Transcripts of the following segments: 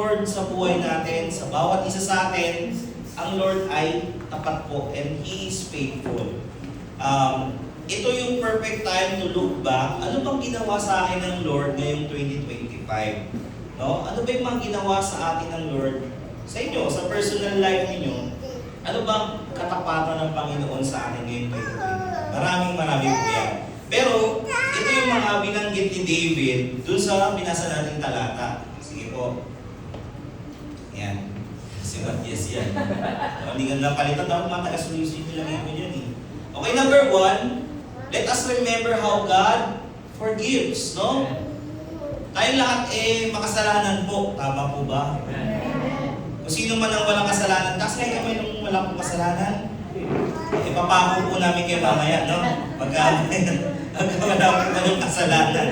Lord sa buhay natin, sa bawat isa sa atin, ang Lord ay tapat po and He is faithful. Ito yung perfect time to look back. Ano bang ginawa sa akin ng Lord ngayong 2025? No? Ano ba yung mga ginawa sa atin ng Lord sa inyo, sa personal life niyo? Ano bang katapatan ng Panginoon sa akin ngayong 2025? Maraming po yan. Pero ito yung mga binanggit ni David dun sa binasa nating talata. Sige po. Yan. Si Matias yan. Hindi nga napalitan dapat mga taga-solution nilagay ko yan eh. Okay, number 1, let us remember how God forgives, no? Tayong lahat makasalanan po. Tama po ba? Kung sino man ang walang kasalanan, taas kayo kami nung walang kasalanan. Ipapako po namin kayo mamaya, no? Pagka wala po yung kasalanan.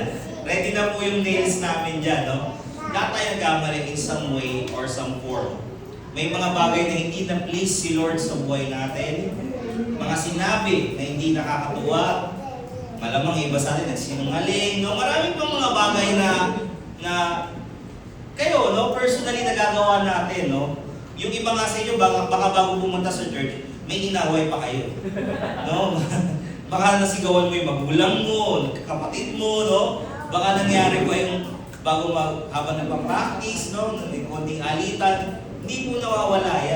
Ready na po yung nails namin dyan, no? Lahat tayo nagkamali in some way or some form. May mga bagay na hindi na-please si Lord sa buhay natin. Mga sinabi na hindi nakakatuwa. Malamang iba sa atin nagsinungaling. No? Marami pang mga bagay na kayo, no, personally nagagawa natin, no? Yung iba nga sa inyo, baka bago pumunta sa church, may inaway pa kayo. No? Baka nasigawan mo yung magulang mo, kapatid mo, no? Baka nangyari pa yung bago habang nagpa-practice, no? May konting alitan. Hindi po nawawala yan.